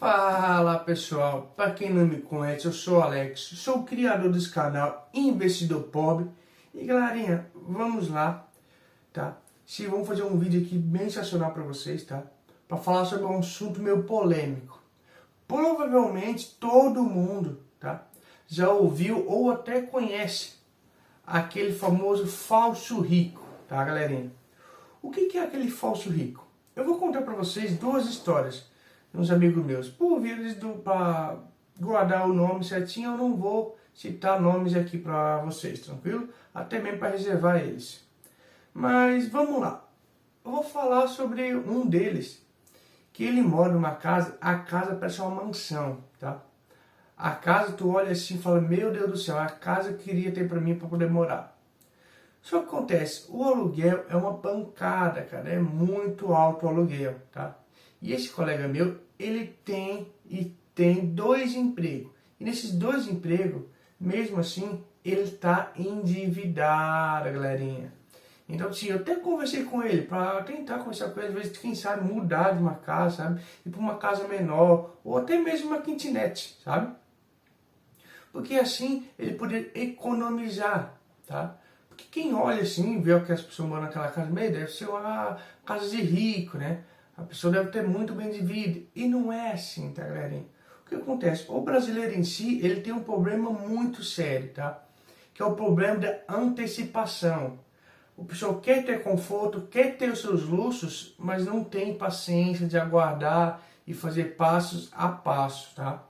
Fala pessoal, para quem não me conhece, eu sou o Alex, sou o criador desse canal Investidor Pobre. E galerinha, vamos lá, tá? Vamos fazer um vídeo aqui bem sensacional para vocês, tá? Para falar sobre um assunto meio polêmico. Provavelmente todo mundo, tá? Já ouviu ou até conhece aquele famoso falso rico, tá galerinha? O que é aquele falso rico? Eu vou contar para vocês duas histórias de uns amigos meus. Por vez para guardar o nome certinho, eu não vou citar nomes aqui para vocês, tranquilo? Até mesmo para reservar eles. Mas vamos lá. Eu vou falar sobre um deles, que ele mora numa casa, a casa parece uma mansão, tá? A casa, tu olha assim e fala, meu Deus do céu, a casa que eu queria ter para mim para poder morar. Só que acontece, o aluguel é uma pancada, cara, é muito alto o aluguel, tá? E esse colega meu, ele tem dois empregos. E nesses dois empregos, mesmo assim, ele está endividado, galerinha. Então, sim, eu até conversei com ele, para tentar conversar com ele, às vezes, quem sabe, mudar de uma casa, sabe? Ir para uma casa menor, ou até mesmo uma kitnet, sabe? Porque assim, ele poderia economizar, tá? Porque quem olha assim, vê que as pessoas moram naquela casa meio, deve ser uma casa de rico, né? A pessoa deve ter muito bem de vida. E não é assim, tá, galerinha? O que acontece? O brasileiro em si, ele tem um problema muito sério, tá? Que é o problema da antecipação. O pessoal quer ter conforto, quer ter os seus luxos, mas não tem paciência de aguardar e fazer passos a passo, tá?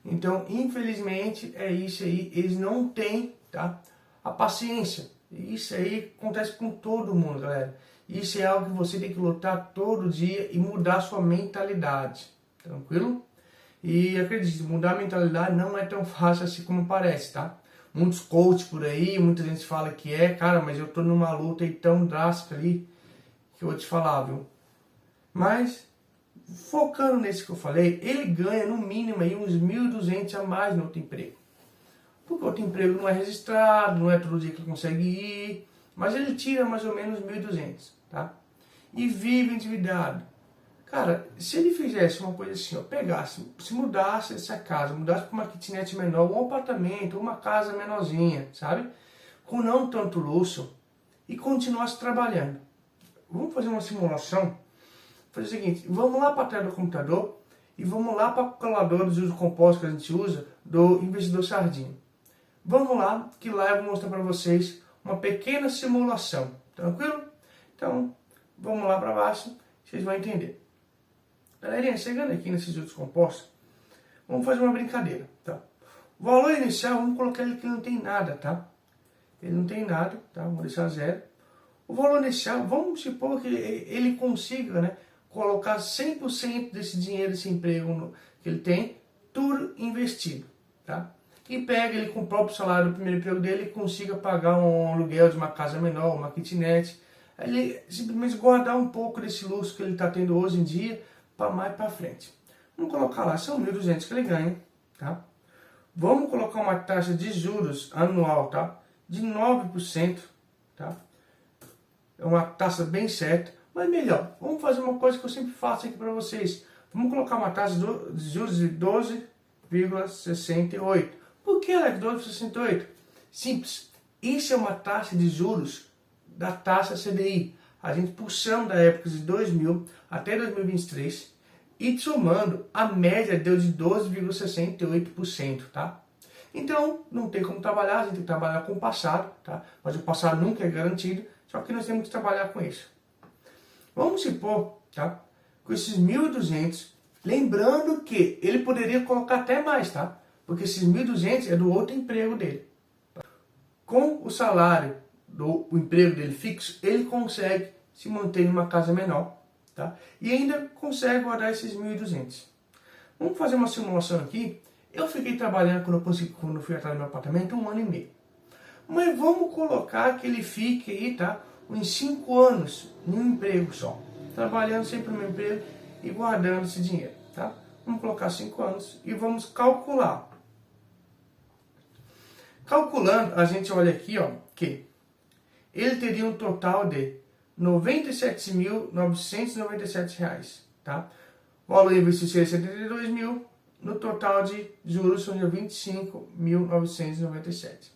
Então, infelizmente, é isso aí. Eles não têm, tá, a paciência. Isso aí acontece com todo mundo, galera. Isso é algo que você tem que lutar todo dia e mudar sua mentalidade. Tranquilo? E acredite, mudar a mentalidade não é tão fácil assim como parece, tá? Muitos coaches por aí, muita gente fala que é, cara, mas eu tô numa luta aí tão drástica ali que eu vou te falar, viu? Mas, focando nesse que eu falei, ele ganha no mínimo aí uns 1.200 a mais no outro emprego. Porque o outro emprego não é registrado, não é todo dia que ele consegue ir, mas ele tira mais ou menos 1.200, tá? E vive endividado. Cara, se ele fizesse uma coisa assim, ó, pegasse, se mudasse essa casa, mudasse para uma kitnet menor, um apartamento, uma casa menorzinha, sabe? Com não tanto luxo, e continuasse trabalhando. Vamos fazer uma simulação? Fazer o seguinte, vamos lá para a tela do computador e vamos lá para a calculadora de uso composto que a gente usa do Investidor Sardinha. Vamos lá, que lá eu vou mostrar para vocês uma pequena simulação, tranquilo? Então, vamos lá para baixo, vocês vão entender. Galerinha, chegando aqui nesses juros compostos, vamos fazer uma brincadeira, tá? O valor inicial, vamos colocar ele que não tem nada, tá? Ele não tem nada, tá? Vamos deixar zero. O valor inicial, vamos supor que ele consiga, né, colocar 100% desse dinheiro, desse emprego que ele tem, tudo investido, tá? E pega ele com o próprio salário do primeiro emprego dele e consiga pagar um aluguel de uma casa menor, uma kitnet. Ele simplesmente guardar um pouco desse luxo que ele está tendo hoje em dia para mais para frente. Vamos colocar lá, são 1.200 que ele ganha, tá? Vamos colocar uma taxa de juros anual, tá? De 9%, tá? É uma taxa bem certa, mas melhor, vamos fazer uma coisa que eu sempre faço aqui para vocês. Vamos colocar uma taxa de juros de 12,68%. Por que ela é de 12,68%? Simples. Isso é uma taxa de juros da taxa CDI. A gente puxando da época de 2000 até 2023 e somando, a média deu de 12,68%, tá? Então, não tem como trabalhar, a gente tem que trabalhar com o passado, tá? Mas o passado nunca é garantido, só que nós temos que trabalhar com isso. Vamos supor, tá? Com esses 1.200, lembrando que ele poderia colocar até mais, tá? Porque esses 1.200 é do outro emprego dele. Com o salário do emprego dele fixo, ele consegue se manter em uma casa menor, tá? E ainda consegue guardar esses 1.200. Vamos fazer uma simulação aqui. Eu fiquei trabalhando quando eu fui atrás do meu apartamento 1 ano e meio. Mas vamos colocar que ele fique aí, tá? Uns 5 anos em um emprego só. Trabalhando sempre no meu emprego e guardando esse dinheiro, tá? Vamos colocar 5 anos e vamos calcular. Calculando, a gente olha aqui, ó, que ele teria um total de R$ 97.997, tá? valor investido seria 72 mil, no total de juros são 25.997.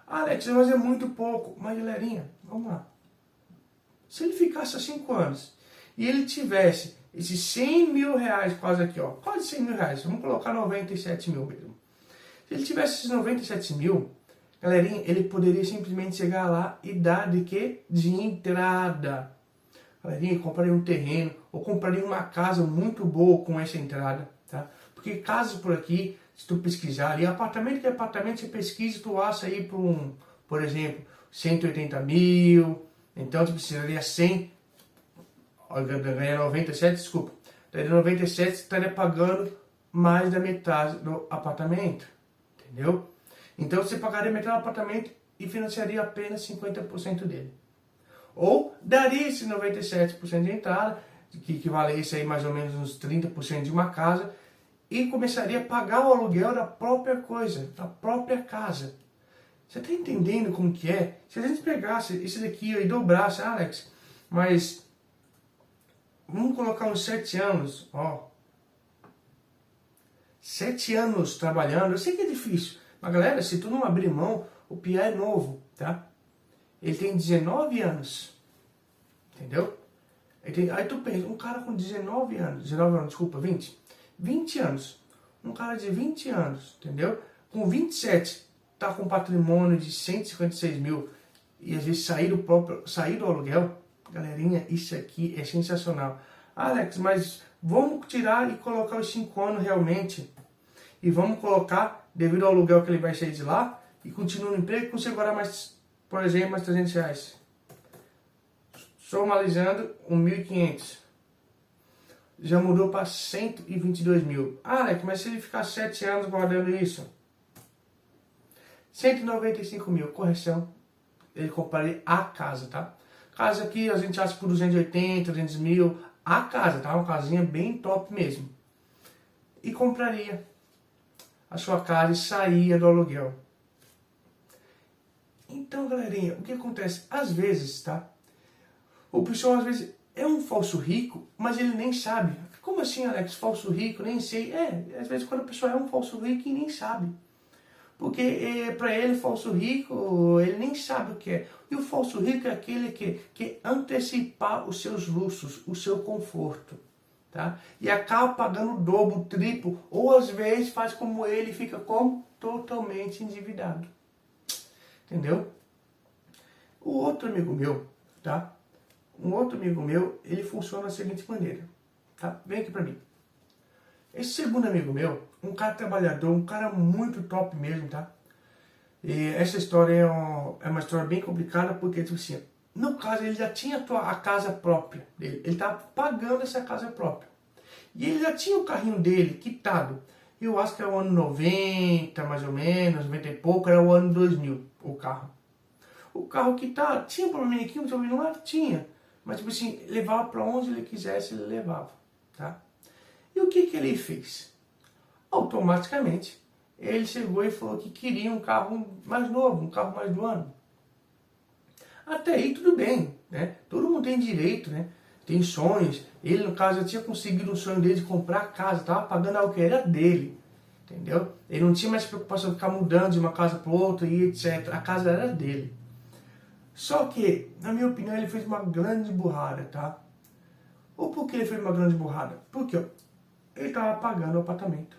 Alex, mas é muito pouco. Mas galerinha, vamos lá. Se ele ficasse há 5 anos e ele tivesse esses 100 mil reais quase aqui, ó, quase 100 mil reais, vamos colocar 97 mil mesmo. Se ele tivesse esses 97 mil, galerinha, ele poderia simplesmente chegar lá e dar de quê? De entrada. Galerinha, compraria um terreno ou compraria uma casa muito boa com essa entrada, tá? Porque casas por aqui, se tu pesquisar ali, apartamento que é apartamento, você pesquisa e tu acha aí por exemplo, 180 mil, então tu precisaria 100, ganhar 97, desculpa, daí 97 você estaria pagando mais da metade do apartamento, entendeu? Então você pagaria metade do apartamento e financiaria apenas 50% dele. Ou daria esse 97% de entrada, que equivalesse aí mais ou menos uns 30% de uma casa, e começaria a pagar o aluguel da própria coisa, da própria casa. Você está entendendo como que é? Se a gente pegasse esse daqui e dobrasse, Alex, mas vamos colocar uns 7 anos, ó. 7 anos trabalhando, eu sei que é difícil, mas galera, se tu não abrir mão, o Pia é novo, tá? Ele tem 19 anos, entendeu? Aí tu pensa, um cara com 19 anos, 20 anos, um cara de 20 anos, entendeu? Com 27, tá com patrimônio de 156 mil e às vezes sair do aluguel, galerinha, isso aqui é sensacional. Alex, mas vamos tirar e colocar os 5 anos realmente e vamos colocar, devido ao aluguel que ele vai sair de lá, e continua no emprego, consigo agora mais, por exemplo, mais 300 reais. Somalizando, 1.500. Já mudou para 122 mil. Alex, mas se ele ficar 7 anos guardando isso? 195 mil, correção. Ele compraria a casa, tá? Casa aqui a gente acha por 280, 200 mil. A casa, tá? Uma casinha bem top mesmo. E compraria a sua casa e saía do aluguel. Então, galerinha, o que acontece? Às vezes, tá? O pessoal, às vezes, é um falso rico, mas ele nem sabe. Como assim, Alex? Falso rico? Nem sei. Às vezes, quando a pessoa é um falso rico e nem sabe. Porque, para ele, falso rico, ele nem sabe o que é. E o falso rico é aquele que antecipar os seus luxos, o seu conforto. Tá? E acaba pagando o dobro, o triplo, ou às vezes faz como ele, fica como? Totalmente endividado. Entendeu? O outro amigo meu, tá? Um outro amigo meu, ele funciona da seguinte maneira, tá? Vem aqui pra mim. Esse segundo amigo meu, um cara trabalhador, um cara muito top mesmo, tá? E essa história é uma história bem complicada, porque, tipo assim, no caso, ele já tinha a casa própria dele. Ele estava pagando essa casa própria. E ele já tinha o carrinho dele quitado. Eu acho que era o ano 90, mais ou menos, 90 e pouco, era o ano 2000, o carro. O carro quitado, tinha um probleminha aqui, um probleminha lá, tinha. Mas, tipo assim, levava para onde ele quisesse, ele levava, tá? E o que ele fez? Automaticamente, ele chegou e falou que queria um carro mais novo, um carro mais do ano. Até aí tudo bem, né? Todo mundo tem direito, né? Tem sonhos. Ele, no caso, já tinha conseguido um sonho dele de comprar a casa, estava pagando algo que era dele, entendeu? Ele não tinha mais preocupação de ficar mudando de uma casa para outra e etc. A casa era dele. Só que, na minha opinião, ele fez uma grande burrada, tá? Ou por que ele fez uma grande burrada? Porque, ó, ele estava pagando o apartamento.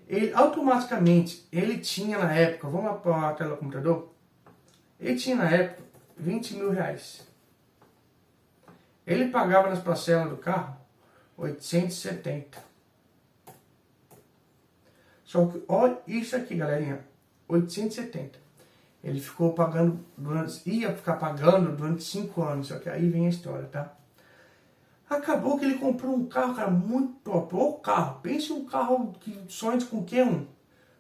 Ele, automaticamente, ele tinha na época, vamos lá para a tela do computador, ele tinha na época 20 mil reais. Ele pagava nas parcelas do carro 870. Só que, olha isso aqui, galerinha, 870. Ele ficou pagando, ia ficar pagando durante 5 anos, só que aí vem a história, tá? Acabou que ele comprou um carro, cara, muito top. O carro, pense um carro que sonha de qualquer um.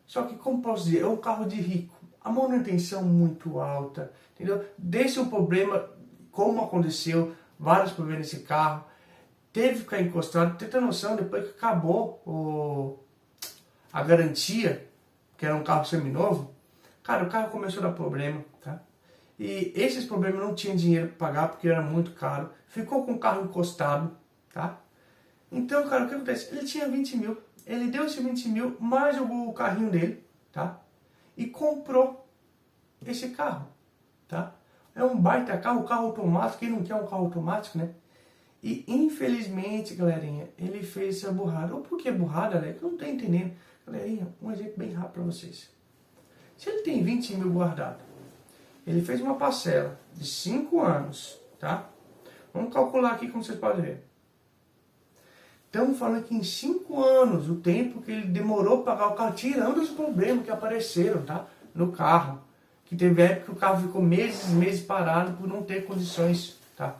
Só que, como posso dizer, é um carro de rico. A manutenção muito alta, entendeu? Desse o problema, como aconteceu, vários problemas nesse carro. Teve que ficar encostado, tem que ter noção, depois que acabou a garantia, que era um carro seminovo, cara, o carro começou a dar problema, tá? E esses problemas não tinha dinheiro para pagar porque era muito caro. Ficou com o carro encostado, tá? Então, cara, o que acontece? Ele tinha 20 mil, ele deu esse 20 mil, mais o carrinho dele, tá? E comprou esse carro, tá? É um baita carro, carro automático, quem não quer um carro automático, né? E infelizmente, galerinha, ele fez essa burrada. Ou por que burrada, né? Eu não tô entendendo. Galerinha, um exemplo bem rápido para vocês. Se ele tem 20 mil guardado, ele fez uma parcela de 5 anos, tá? Vamos calcular aqui como vocês podem ver. Estamos falando que em 5 anos, o tempo que ele demorou para pagar o carro, tirando os problemas que apareceram, tá? No carro. Que teve época que o carro ficou meses parado por não ter condições, tá?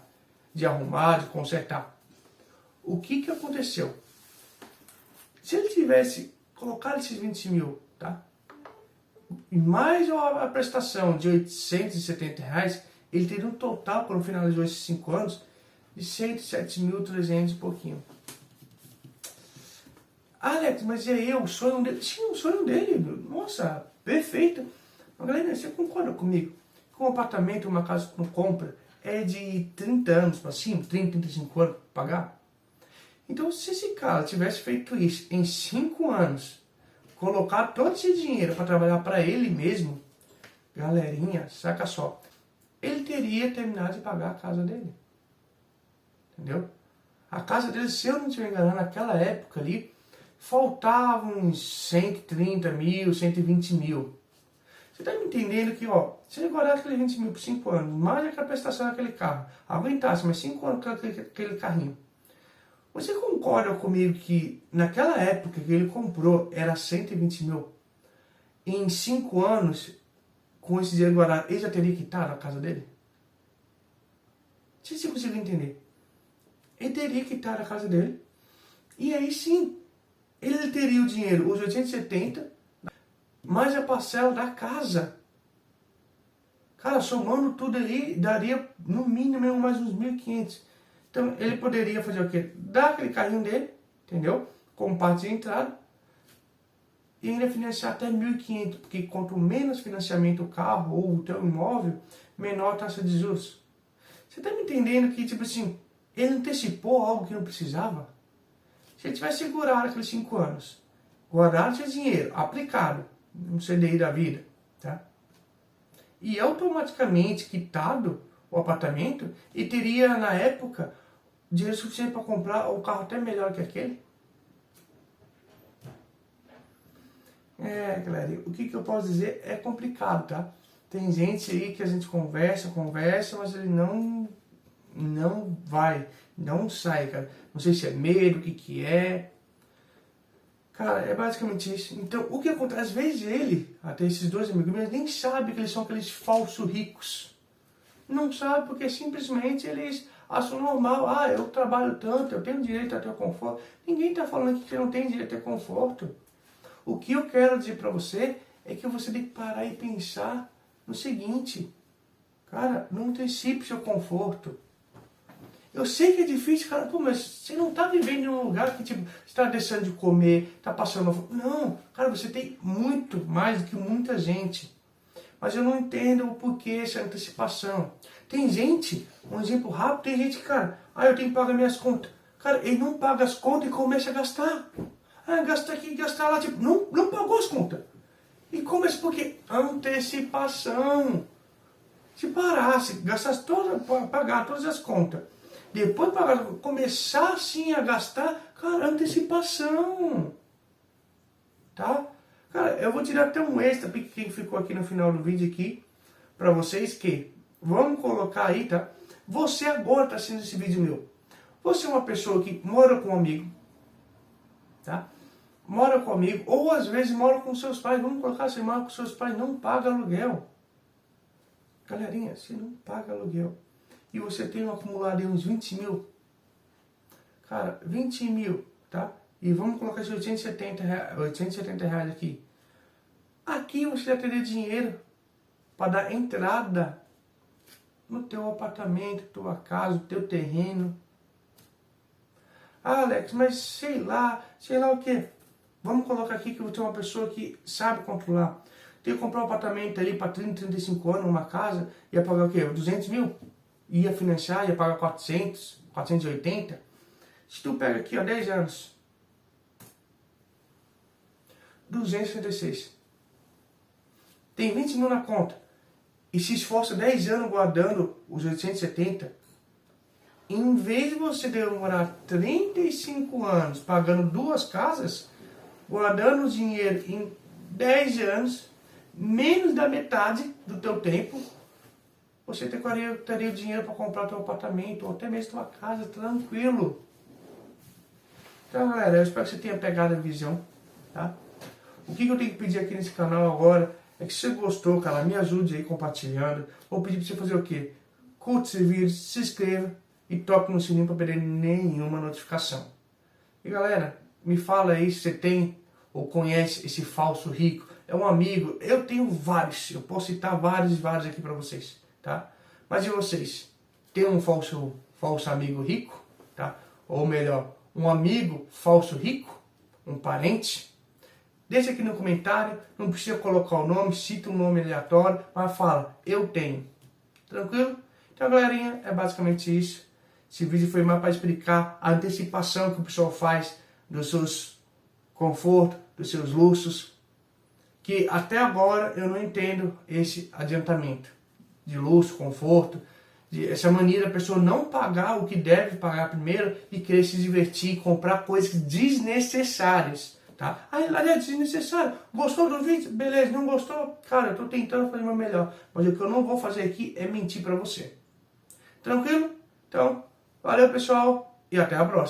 De arrumar, de consertar. O que aconteceu? Se ele tivesse colocado esses 20 mil, tá? E mais a prestação de R$870, ele teria um total, quando finalizou esses 5 anos, de 107.300 e pouquinho. Alex, mas e aí, o sonho dele? Sim, o sonho dele. Nossa, perfeito. Mas, galera, você concorda comigo? Que um apartamento, uma casa que não compra, é de 30 anos para cima, 30, 35 anos para pagar? Então, se esse cara tivesse feito isso em 5 anos, colocar todo esse dinheiro para trabalhar para ele mesmo, galerinha, saca só, ele teria terminado de pagar a casa dele. Entendeu? A casa dele, se eu não estiver enganado, naquela época ali, faltavam uns 130 mil, 120 mil. Você está me entendendo que, ó, se ele guardasse aquele 20 mil por 5 anos, mais aquela prestação daquele carro, aguentasse mais 5 anos com aquele carrinho, você concorda comigo que naquela época que ele comprou era 120 mil? Em 5 anos, com esse dinheiro guardado, ele já teria quitado a casa dele? Não sei se você conseguiu entender. Ele teria quitado a casa dele. E aí sim, ele teria o dinheiro, os 870, mais a parcela da casa. Cara, somando tudo ali, daria no mínimo mais uns 1.500. Então, ele poderia fazer o quê? Dar aquele carrinho dele, entendeu? Como parte de entrada. E ainda financiar até 1.500. Porque quanto menos financiamento o carro ou o teu imóvel, menor a taxa de juros. Você tá me entendendo que, tipo assim, ele antecipou algo que não precisava? Se ele tivesse segurado aqueles 5 anos, guardado esse dinheiro, aplicado no CDI da vida, tá? E automaticamente quitado o apartamento, e teria, na época, dinheiro suficiente para comprar o carro até melhor que aquele. Galera, o que eu posso dizer é complicado, tá? Tem gente aí que a gente conversa, mas ele não vai, não sai, cara. Não sei se é medo, o que é. Cara, é basicamente isso. Então, o que acontece? Às vezes ele, até esses dois amigos meus, nem sabe que eles são aqueles falsos ricos. Não sabe porque simplesmente eles acham normal. Ah, eu trabalho tanto, eu tenho direito a ter conforto. Ninguém está falando aqui que não tem direito a ter conforto. O que eu quero dizer para você é que você tem que parar e pensar no seguinte. Cara, não antecipe seu conforto. Eu sei que é difícil, cara, pô, mas você não tá vivendo em um lugar que, tipo, você tá deixando de comer, tá passando fome. Não, cara, você tem muito mais do que muita gente. Mas eu não entendo o porquê essa antecipação. Tem gente, um exemplo rápido, tem gente que, cara, eu tenho que pagar minhas contas. Cara, ele não paga as contas e começa a gastar. Gasta aqui, gasta lá, tipo, não pagou as contas. E começa porque antecipação. Se parasse, gastasse pagar todas as contas, depois começar sim a gastar, cara, antecipação. Tá? Cara, eu vou tirar até um extra que ficou aqui no final do vídeo aqui, pra vocês que, vamos colocar aí, tá? Você agora tá assistindo esse vídeo meu. Você é uma pessoa que mora com um amigo, tá? Mora com um amigo, ou às vezes mora com seus pais, vamos colocar, você mora com seus pais, não paga aluguel. Galerinha, você não paga aluguel. E você tem um acumulado de uns 20 mil. Cara, 20 mil, tá? E vamos colocar esses 870 reais aqui. Aqui você já teria dinheiro para dar entrada no teu apartamento, tua casa, teu terreno. Alex, mas sei lá o que. Vamos colocar aqui que eu tenho uma pessoa que sabe controlar. Tem que comprar um apartamento ali para 30, 35 anos, uma casa, ia pagar o quê? 200 mil? Ia financiar, ia pagar 400, 480. Se tu pega aqui, ó, 10 anos, 266. Tem 20 mil na conta. E se esforça 10 anos guardando os 870, em vez de você demorar 35 anos pagando 2 casas, guardando o dinheiro em 10 anos, menos da metade do teu tempo, você teria o dinheiro para comprar teu apartamento ou até mesmo tua casa, tranquilo. Então, galera, eu espero que você tenha pegado a visão, tá? O que eu tenho que pedir aqui nesse canal agora é que se você gostou, cara, me ajude aí compartilhando. Vou pedir para você fazer o quê? Curte esse vídeo, se inscreva e toque no sininho para perder nenhuma notificação. E galera, me fala aí se você tem ou conhece esse falso rico. É um amigo, eu tenho vários, eu posso citar vários aqui para vocês, tá? Mas e vocês? Tem um falso amigo rico, tá? Ou melhor, um amigo falso rico? Um parente? Deixa aqui no comentário, não precisa colocar o nome, cita um nome aleatório, mas fala, eu tenho. Tranquilo? Então, galerinha, é basicamente isso. Esse vídeo foi mais para explicar a antecipação que o pessoal faz dos seus confortos, dos seus luxos, que até agora eu não entendo esse adiantamento de luxo, conforto, essa mania da pessoa não pagar o que deve pagar primeiro e querer se divertir, comprar coisas desnecessárias. Tá? Aí lá é desnecessário. Gostou do vídeo? Beleza. Não gostou? Cara, eu tô tentando fazer o meu melhor. Mas o que eu não vou fazer aqui é mentir pra você. Tranquilo? Então, valeu pessoal e até a próxima.